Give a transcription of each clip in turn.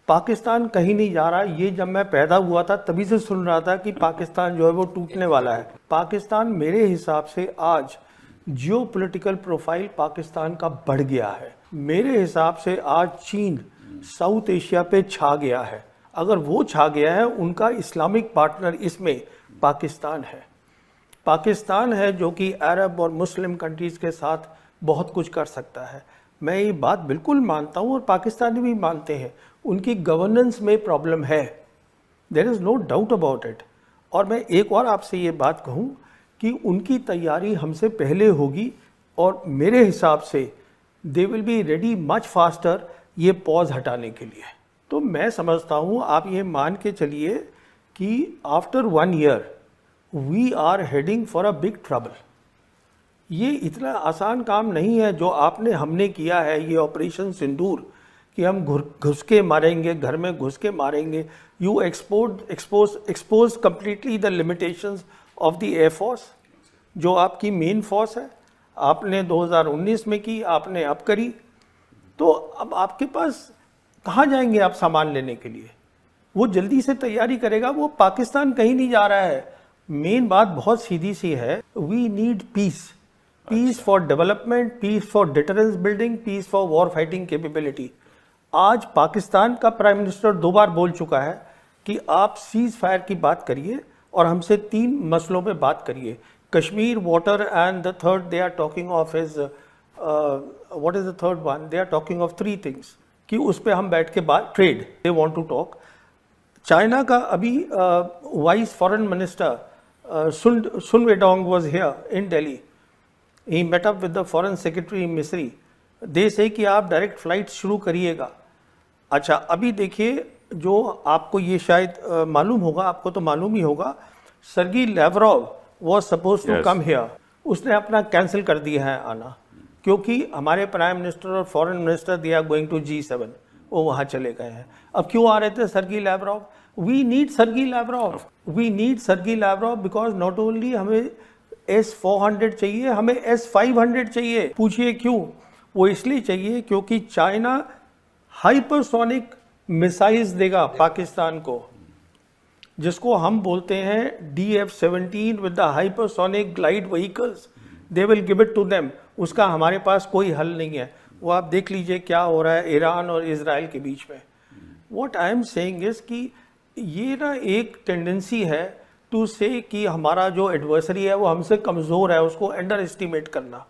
पाकिस्तान कहीं नहीं जा रहा। ये जब मैं पैदा हुआ था तभी से सुन रहा था कि पाकिस्तान जो है वो टूटने वाला है। पाकिस्तान मेरे हिसाब से आज जियोपॉलिटिकल प्रोफाइल पाकिस्तान का बढ़ गया है। मेरे हिसाब से आज चीन साउथ एशिया पे छा गया है। अगर वो छा गया है, उनका इस्लामिक पार्टनर इसमें पाकिस्तान है। पाकिस्तान है जो कि अरब और मुस्लिम कंट्रीज़ के साथ बहुत कुछ कर सकता है। मैं ये बात बिल्कुल मानता हूँ और पाकिस्तानी भी मानते हैं, उनकी गवर्नेंस में प्रॉब्लम है, there is no doubt about it. और मैं एक और आपसे ये बात कहूँ कि उनकी तैयारी हमसे पहले होगी और मेरे हिसाब से they will be ready much faster ये पॉज हटाने के लिए। तो मैं समझता हूँ, आप ये मान के चलिए कि after 1 year we are heading for a big trouble. ये इतना आसान काम नहीं है जो आपने हमने किया है, ये ऑपरेशन सिंदूर, कि हम घुस के मारेंगे, घर में घुस के मारेंगे। You expose completely the limitations of the air force, जो आपकी मेन फोर्स है। आपने 2019 में की, आपने अब करी, तो अब आपके पास कहाँ जाएंगे आप सामान लेने के लिए? वो जल्दी से तैयारी करेगा। वो पाकिस्तान कहीं नहीं जा रहा है। मेन बात बहुत सीधी सी है, we need peace, peace for development, peace for deterrence building, peace for war fighting capability. आज पाकिस्तान का प्राइम मिनिस्टर 2 बार बोल चुका है कि आप सीज फायर की बात करिए और हमसे 3 मसलों पे बात करिए, Kashmir, water and the third they are talking of is what is the third one, they are talking of 3 things कि उस पे हम बैठ के बात, trade they want to talk. China का अभी vice foreign minister Sun Weidong was here in Delhi, he met up with the foreign secretary Misri. They से कि आप डायरेक्ट फ्लाइट शुरू करिएगा। अच्छा, अभी देखिए, जो आपको ये शायद मालूम होगा, आपको तो मालूम ही होगा, Sergey Lavrov was suppose to come here, उसने अपना कैंसिल कर दिया है आना, क्योंकि हमारे प्राइम मिनिस्टर और foreign minister they are going to G7, वो वहाँ चले गए हैं। अब क्यों आ रहे थे Sergey Lavrov? We need Sergey Lavrov, we need Sergey Lavrov because not only हमें S-400 चाहिए, हमें S-500 चाहिए। पूछिए क्यों? वो इसलिए चाहिए क्योंकि चाइना हाइपरसोनिक मिसाइल्स देगा पाकिस्तान को, जिसको हम बोलते हैं DF-17 with the hypersonic glide vehicles, they will give it to them. उसका हमारे पास कोई हल नहीं है। वो आप देख लीजिए क्या हो रहा है ईरान और इजराइल के बीच में। What I am saying is कि ये ना एक टेंडेंसी है टू से कि हमारा जो एडवर्सरी है वो हमसे कमज़ोर है, उसको अंडर एस्टिमेट करना।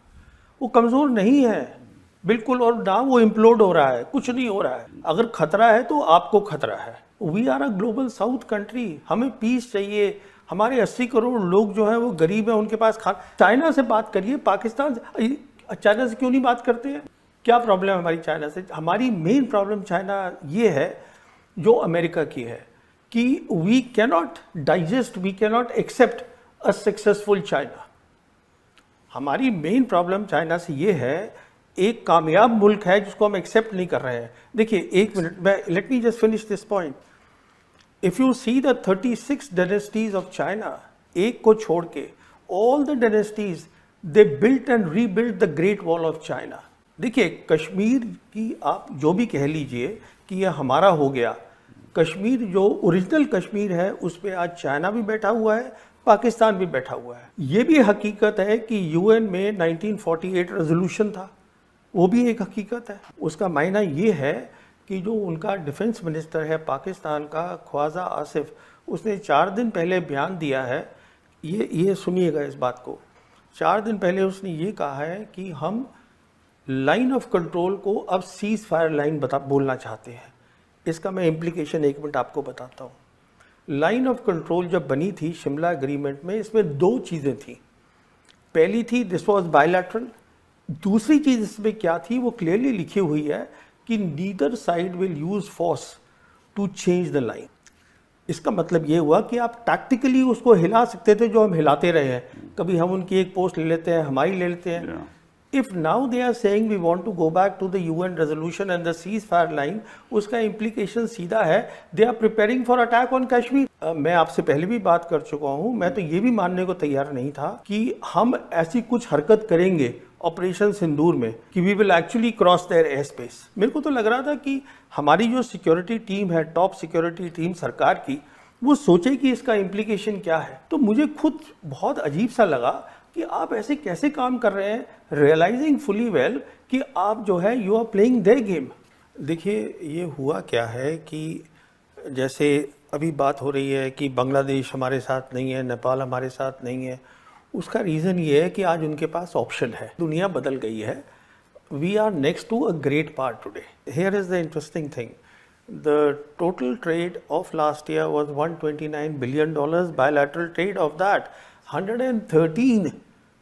वो कमज़ोर नहीं है बिल्कुल, और ना वो इम्प्लोड हो रहा है, कुछ नहीं हो रहा है। अगर खतरा है तो आपको खतरा है। We are a global south country, हमें पीस चाहिए। हमारे 80 करोड़ लोग जो हैं वो गरीब हैं, उनके पास खाना। चाइना से बात करिए, पाकिस्तान से, चाइना से क्यों नहीं बात करते हैं? क्या प्रॉब्लम है हमारी चाइना से? हमारी मेन प्रॉब्लम चाइना ये है जो अमेरिका की है कि we cannot digest, we cannot accept a successful China. हमारी मेन प्रॉब्लम चाइना से ये है, एक कामयाब मुल्क है जिसको हम एक्सेप्ट नहीं कर रहे हैं। देखिए, एक मिनट, मैं let me just finish this point. If you see the 36 dynasties of China, एक को छोड़ के all the dynasties they built and rebuilt the great wall of China. देखिए, कश्मीर की आप जो भी कह लीजिए कि ये हमारा हो गया, कश्मीर जो ओरिजिनल कश्मीर है उस पर आज चाइना भी बैठा हुआ है, पाकिस्तान भी बैठा हुआ है। ये भी हकीकत है कि UN में 1948 रेजोल्यूशन था, वो भी एक हकीकत है। उसका मायना ये है कि जो उनका डिफेंस मिनिस्टर है पाकिस्तान का, ख्वाजा आसिफ, उसने 4 दिन पहले बयान दिया है, ये सुनिएगा इस बात को। 4 दिन पहले उसने ये कहा है कि हम लाइन ऑफ कंट्रोल को अब सीज फायर लाइन बोलना चाहते हैं। इसका मैं इम्प्लीकेशन 1 मिनट आपको बताता हूँ। लाइन ऑफ कंट्रोल जब बनी थी शिमला एग्रीमेंट में, इसमें 2 चीज़ें थी। पहली थी दिस वाज बायलैटरल, दूसरी चीज़ इसमें क्या थी वो क्लियरली लिखी हुई है कि neither side will use force to change the line. इसका मतलब ये हुआ कि आप टैक्टिकली उसको हिला सकते थे, जो हम हिलाते रहे हैं। कभी हम उनकी एक पोस्ट ले लेते हैं, हमारी ले लेते हैं, If now they are saying we want to go back to the UN resolution and the ceasefire line, उसका implication सीधा है they are preparing for attack on Kashmir. मैं आपसे पहले भी बात कर चुका हूँ, मैं तो ये भी मानने को तैयार नहीं था कि हम ऐसी कुछ हरकत करेंगे ऑपरेशन सिंदूर में कि we will actually cross their air space. मेरे को तो लग रहा था कि हमारी जो सिक्योरिटी टीम है, टॉप सिक्योरिटी टीम सरकार की, वो सोचे कि इसका इम्प्लीकेशन क्या है. तो मुझे खुद बहुत अजीब सा लगा कि आप ऐसे कैसे काम कर रहे हैं, रियलाइजिंग फुली वेल कि आप जो है you are playing their game. देखिए ये हुआ क्या है कि जैसे अभी बात हो रही है कि बांग्लादेश हमारे साथ नहीं है, नेपाल हमारे साथ नहीं है. उसका रीज़न ये है कि आज उनके पास ऑप्शन है, दुनिया बदल गई है. We are next to a great part today. Here is the interesting thing. The total trade of last year was $129 billion. Bilateral trade of that, 113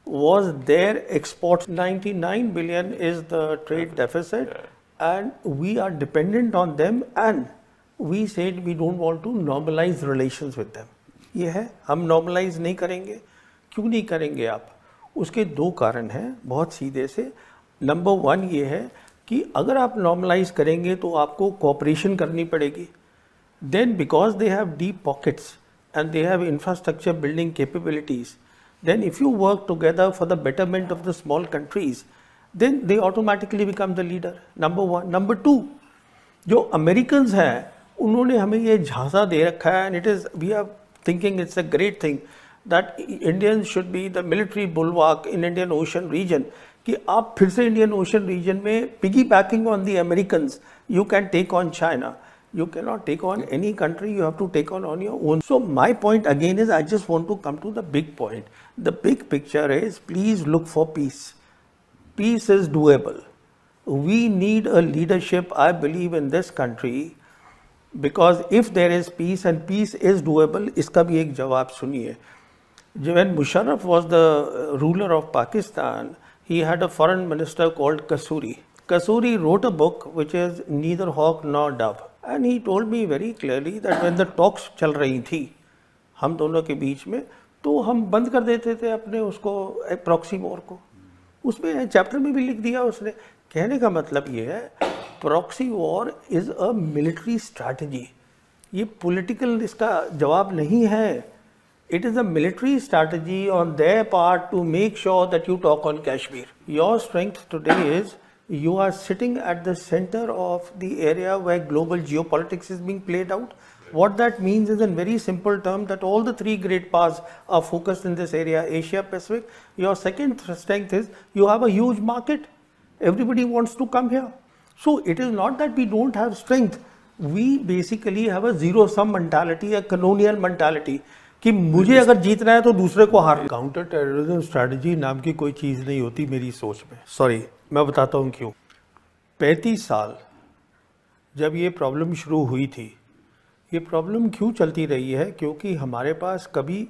was their exports. 99 billion is the trade deficit, and we are dependent on them. And we said we don't want to normalize relations with them. ये है, हम normalize नहीं करेंगे. क्यों नहीं करेंगे आप? उसके दो कारण हैं बहुत सीधे से. नंबर 1 ये है कि अगर आप नॉर्मलाइज करेंगे तो आपको कोऑपरेशन करनी पड़ेगी. Then because they have deep pockets and they have infrastructure building capabilities, then if you work together for the betterment of the small countries, then they automatically become the leader. Number 1. Number 2, जो Americans हैं उन्होंने हमें ये झांसा दे रखा है, and it is we are thinking it's a great thing that Indians should be the military bulwark in Indian ocean region, कि आप फिर से इंडियन ओशन रीजन में piggy backing on the Americans you can take on China. You can not take on any country, you have to take on your own. So my point again is I just want to come to the big point. The big picture is please look for peace. Peace is doable. We need a leadership, I believe, in this country, because if there is peace and peace is doable. इसका भी एक जवाब सुनिए. when Musharraf was the ruler of Pakistan, he had a foreign minister called Kasuri. Kasuri wrote a book which is Neither Hawk Nor Dove, and he told me very clearly that when the talks चल रही थी हम दोनों के बीच में, तो हम बंद कर देते थे अपने उसको प्रॉक्सी वॉर को. उसमें चैप्टर में भी लिख दिया उसने. कहने का मतलब ये है proxy war is a military strategy. ये पॉलिटिकल इसका जवाब नहीं है. It is a military strategy on their part to make sure that you talk on Kashmir. Your strength today is you are sitting at the center of the area where global geopolitics is being played out. What that means is in very simple terms that all the three great powers are focused in this area, Asia Pacific. Your second strength is you have a huge market. Everybody wants to come here. So it is not that we don't have strength. We basically have a zero-sum mentality, a colonial mentality. कि मुझे अगर जीतना है तो दूसरे को हार. Counter terrorism strategy नाम की कोई चीज़ नहीं होती मेरी सोच में. सॉरी, मैं बताता हूँ क्यों. 35 साल जब ये प्रॉब्लम शुरू हुई थी, ये प्रॉब्लम क्यों चलती रही है? क्योंकि हमारे पास कभी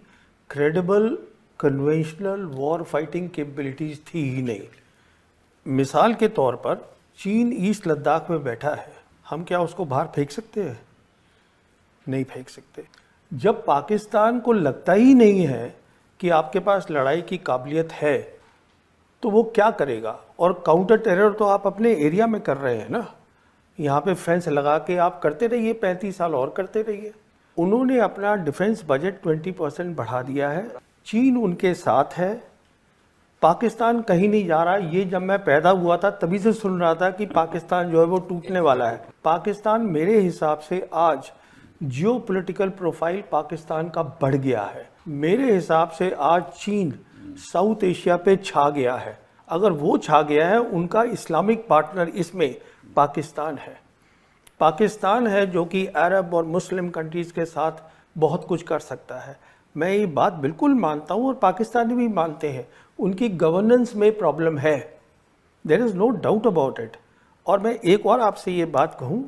credible conventional war fighting capabilities थी ही नहीं. मिसाल के तौर पर चीन ईस्ट लद्दाख में बैठा है, हम क्या उसको बाहर फेंक सकते हैं? नहीं फेंक सकते. जब पाकिस्तान को लगता ही नहीं है कि आपके पास लड़ाई की काबिलियत है, तो वो क्या करेगा? और काउंटर टेरर तो आप अपने एरिया में कर रहे हैं ना. यहाँ पे फेंस लगा के आप करते रहिए, 35 साल और करते रहिए. उन्होंने अपना डिफेंस बजट 20% बढ़ा दिया है. चीन उनके साथ है. पाकिस्तान कहीं नहीं जा रहा. ये जब मैं पैदा हुआ था तभी से सुन रहा था कि पाकिस्तान जो है वो टूटने वाला है. पाकिस्तान मेरे हिसाब से आज जियोपॉलिटिकल प्रोफाइल पाकिस्तान का बढ़ गया है. मेरे हिसाब से आज चीन साउथ एशिया पे छा गया है. अगर वो छा गया है, उनका इस्लामिक पार्टनर इसमें पाकिस्तान है. पाकिस्तान है जो कि अरब और मुस्लिम कंट्रीज़ के साथ बहुत कुछ कर सकता है. मैं ये बात बिल्कुल मानता हूँ और पाकिस्तानी भी मानते हैं. उनकी गवर्नेंस में प्रॉब्लम है, there is no doubt about it. और मैं एक और आपसे ये बात कहूँ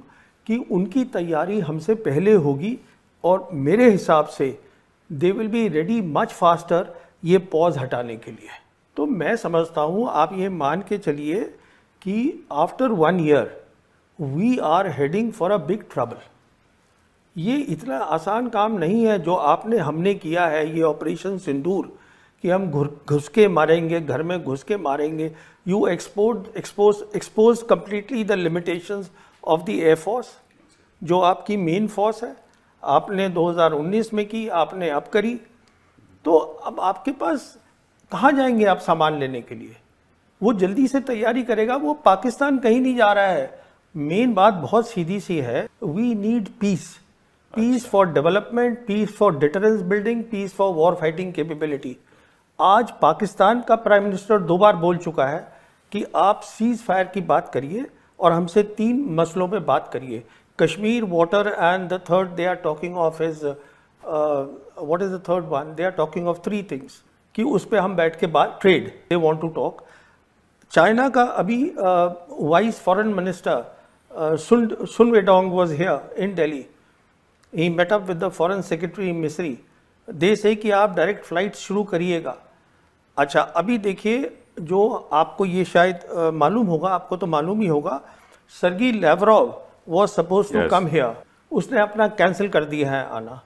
कि उनकी तैयारी हमसे पहले होगी और मेरे हिसाब से they will be ready much faster ये पॉज हटाने के लिए. तो मैं समझता हूँ आप ये मान के चलिए कि after 1 year we are heading for a big trouble. ये इतना आसान काम नहीं है जो आपने हमने किया है, ये ऑपरेशन सिंदूर. कि हम घुस के मारेंगे, घर में घुस के मारेंगे। You expose completely the limitations of the air force, जो आपकी मेन फोर्स है। आपने 2019 में की, आपने अब करी, तो अब आपके पास कहाँ जाएंगे आप सामान लेने के लिए? वो जल्दी से तैयारी करेगा, वो पाकिस्तान कहीं नहीं जा रहा है। मेन बात बहुत सीधी सी है, we need peace, peace for development, peace for deterrence building, peace for war fighting capability. आज पाकिस्तान का प्राइम मिनिस्टर 2 बार बोल चुका है कि आप सीज फायर की बात करिए और हमसे 3 मसलों पे बात करिए, Kashmir, water and the third they are talking of is what is the third one, they are talking of 3 things कि उस पे हम बैठ के बात, trade they want to talk. China का अभी vice foreign minister Sun Weidong was here in Delhi, he met up with the foreign secretary Misri, they से कि आप डायरेक्ट फ्लाइट शुरू करिएगा। अच्छा, अभी देखिए, जो आपको ये शायद मालूम होगा, आपको तो मालूम ही होगा, Sergey Lavrov was suppose to come here, उसने अपना कैंसिल कर दिया है आना,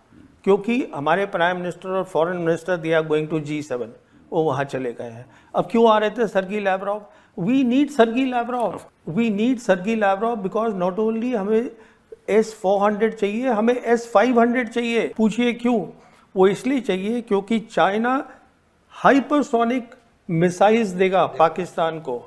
क्योंकि हमारे प्राइम मिनिस्टर और foreign minister they are going to G7, वो वहाँ चले गए हैं। अब क्यों आ रहे थे Sergey Lavrov? We need Sergey Lavrov, we need Sergey Lavrov because not only हमें S-400 चाहिए, हमें S-500 चाहिए। पूछिए क्यों? वो इसलिए चाहिए क्योंकि चाइना हाइपरसोनिक मिसाइल्स देगा पाकिस्तान को,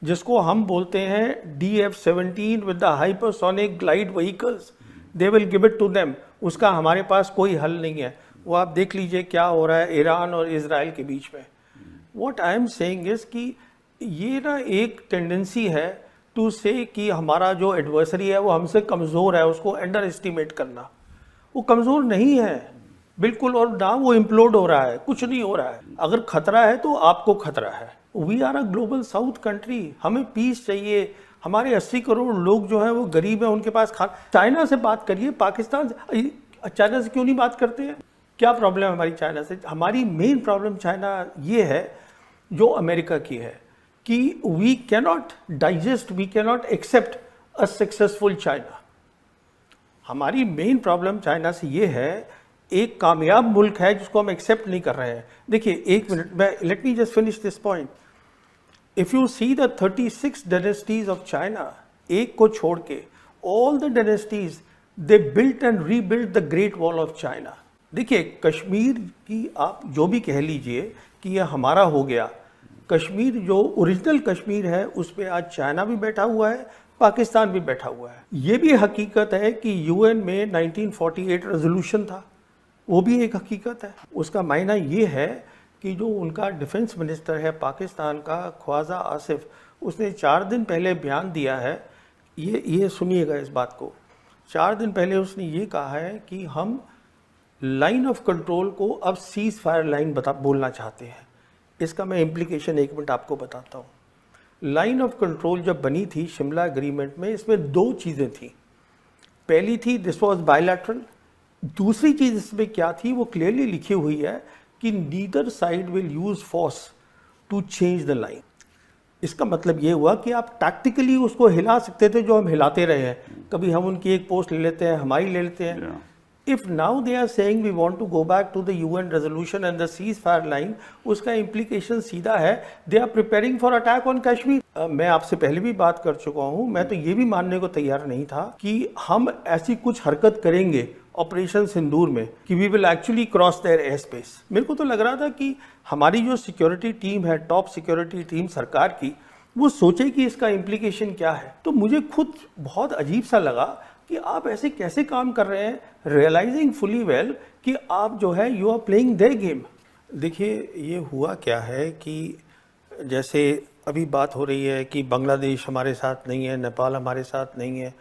जिसको हम बोलते हैं DF-17 with the hypersonic glide vehicles, they will give it to them. उसका हमारे पास कोई हल नहीं है। वो आप देख लीजिए क्या हो रहा है ईरान और इजराइल के बीच में। What I am saying is कि ये ना एक टेंडेंसी है टू से कि हमारा जो एडवर्सरी है वो हमसे कमज़ोर है, उसको अंडर एस्टिमेट करना। वो कमज़ोर नहीं है बिल्कुल, और ना वो इम्प्लोड हो रहा है, कुछ नहीं हो रहा है। अगर खतरा है तो आपको खतरा है। We are a global south country, हमें पीस चाहिए। हमारे 80 करोड़ लोग जो हैं वो गरीब हैं, उनके पास चाइना से बात करिए, पाकिस्तान से, चाइना से क्यों नहीं बात करते हैं? क्या प्रॉब्लम है हमारी चाइना से? हमारी मेन प्रॉब्लम चाइना ये है जो अमेरिका की है कि we cannot digest, we cannot accept a successful China. हमारी मेन प्रॉब्लम चाइना से ये है, एक कामयाब मुल्क है जिसको हम एक्सेप्ट नहीं कर रहे हैं। देखिए, एक मिनट, मैं let me just finish this point. If you see the 36 dynasties of China, एक को छोड़ के all the dynasties they built and rebuilt the great wall of China. देखिए, कश्मीर की आप जो भी कह लीजिए कि यह हमारा हो गया, कश्मीर जो ओरिजिनल कश्मीर है उस पर आज चाइना भी बैठा हुआ है, पाकिस्तान भी बैठा हुआ है। ये भी हकीकत है कि यूएन में 1948 रेजोल्यूशन था, वो भी एक हकीकत है। उसका मायना ये है कि जो उनका डिफेंस मिनिस्टर है पाकिस्तान का, ख्वाजा आसिफ, उसने 4 दिन पहले बयान दिया है, ये सुनिएगा इस बात को। 4 दिन पहले उसने ये कहा है कि हम लाइन ऑफ कंट्रोल को अब सीज फायर लाइन बोलना चाहते हैं। इसका मैं इम्प्लीकेशन 1 मिनट आपको बताता हूँ। लाइन ऑफ कंट्रोल जब बनी थी शिमला एग्रीमेंट में, इसमें 2 चीज़ें थी। पहली थी दिस वाज बायलैटरल, दूसरी चीज़ इसमें क्या थी वो क्लियरली लिखी हुई है कि neither side will use force to change the line. इसका मतलब ये हुआ कि आप टैक्टिकली उसको हिला सकते थे, जो हम हिलाते रहे हैं। कभी हम उनकी एक पोस्ट ले लेते हैं, हमारी ले लेते हैं। If now they are saying we want to go back to the UN resolution and the ceasefire line, उसका इम्प्लीकेशन सीधा है they are preparing for attack on Kashmir. मैं आपसे पहले भी बात कर चुका हूं, मैं तो ये भी मानने को तैयार नहीं था कि हम ऐसी कुछ हरकत करेंगे ऑपरेशन सिंदूर में कि we will actually cross their air space. मेरे को तो लग रहा था कि हमारी जो सिक्योरिटी टीम है, टॉप सिक्योरिटी टीम सरकार की, वो सोचे कि इसका इम्प्लीकेशन क्या है। तो मुझे खुद बहुत अजीब सा लगा कि आप ऐसे कैसे काम कर रहे हैं, रियलाइजिंग फुली वेल कि आप जो है you are playing their game. देखिए, ये हुआ क्या है कि जैसे अभी बात हो रही है कि बांग्लादेश हमारे साथ नहीं है, नेपाल हमारे साथ नहीं है।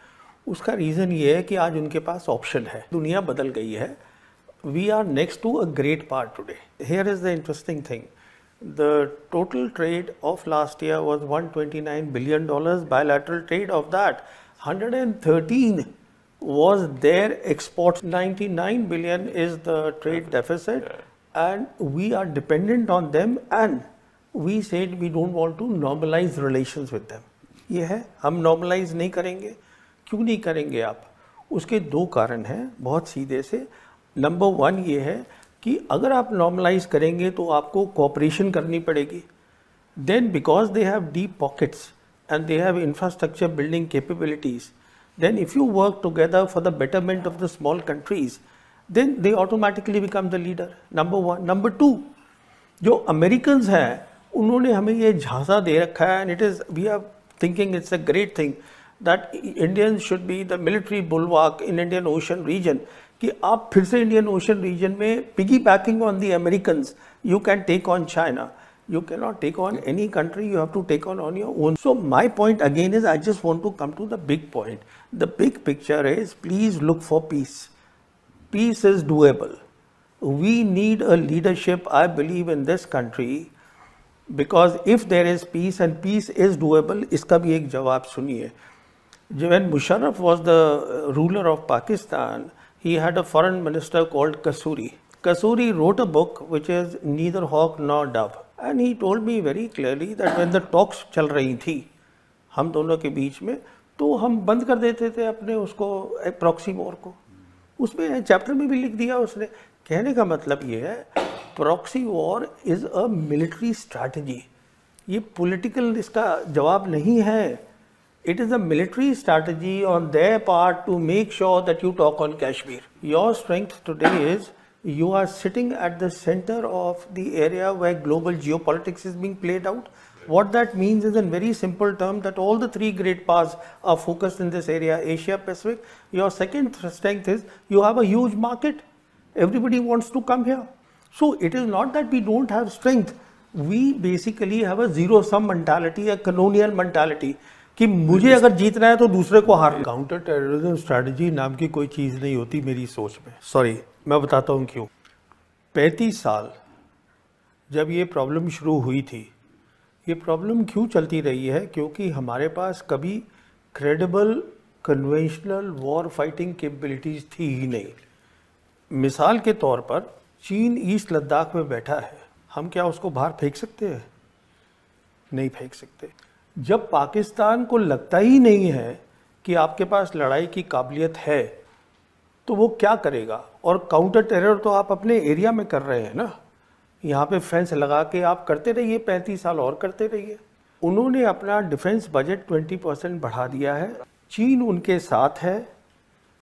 उसका रीज़न ये है कि आज उनके पास ऑप्शन है, दुनिया बदल गई है। We are next to a great part today. Here is the interesting thing, the total trade of last year was $129 billion, bilateral trade of that 113 was their exports. 99 billion is the trade deficit, and we are dependent on them, and we said we don't want to normalize relations with them. ये है, हम normalize नहीं करेंगे। क्यों नहीं करेंगे आप? उसके 2 कारण हैं बहुत सीधे से। नंबर 1 ये है कि अगर आप नॉर्मलाइज करेंगे तो आपको कोऑपरेशन करनी पड़ेगी. Then because they have deep pockets and they have infrastructure building capabilities, then if you work together for the betterment of the small countries, then they automatically become the leader. Number one. Number two, जो Americans हैं उन्होंने हमें ये झांसा दे रखा है, and it is, we are thinking it's a great thing that Indians should be the military bulwark in Indian Ocean region, कि आप फिर से Indian Ocean region में piggybacking on the Americans, you can take on China. You cannot take on any country, you have to take on your own. So my point again is, I just want to come to the big point. The big picture is, please look for peace. Peace is doable. We need a leadership, I believe, in this country, because if there is peace and peace is doable, इसका भी एक जवाब सुनिए. When Musharraf was the ruler of Pakistan, he had a foreign minister called Kasuri. Kasuri wrote a book which is Neither Hawk Nor Dove. And he told me very clearly that when the talks चल रही थी हम दोनों के बीच में, तो हम बंद कर देते थे अपने उसको प्रॉक्सी वॉर को. उसमें चैप्टर में भी लिख दिया उसने. कहने का मतलब ये है, proxy war is a military strategy. ये पॉलिटिकल इसका जवाब नहीं है. It is a military strategy on their part to make sure that you talk on Kashmir. Your strength today is, you are sitting at the center of the area where global geopolitics is being played out. What that means is, in very simple terms, that all the three great powers are focused in this area, Asia Pacific. Your second strength is, you have a huge market. Everybody wants to come here. So it is not that we don't have strength. We basically have a zero-sum mentality, a colonial mentality. कि मुझे अगर जीतना है तो दूसरे को हार. Counter terrorism strategy नाम की कोई चीज़ नहीं होती मेरी सोच में. सॉरी, मैं बताता हूँ क्यों. 35 साल जब ये प्रॉब्लम शुरू हुई थी, ये प्रॉब्लम क्यों चलती रही है? क्योंकि हमारे पास कभी credible conventional war fighting capabilities थी ही नहीं. मिसाल के तौर पर, चीन ईस्ट लद्दाख में बैठा है, हम क्या उसको बाहर फेंक सकते हैं? नहीं फेंक सकते. जब पाकिस्तान को लगता ही नहीं है कि आपके पास लड़ाई की काबिलियत है, तो वो क्या करेगा? और काउंटर टेरर तो आप अपने एरिया में कर रहे हैं ना, यहाँ पे फेंस लगा के आप करते रहिए, 35 साल और करते रहिए. उन्होंने अपना डिफेंस बजट 20% बढ़ा दिया है. चीन उनके साथ है.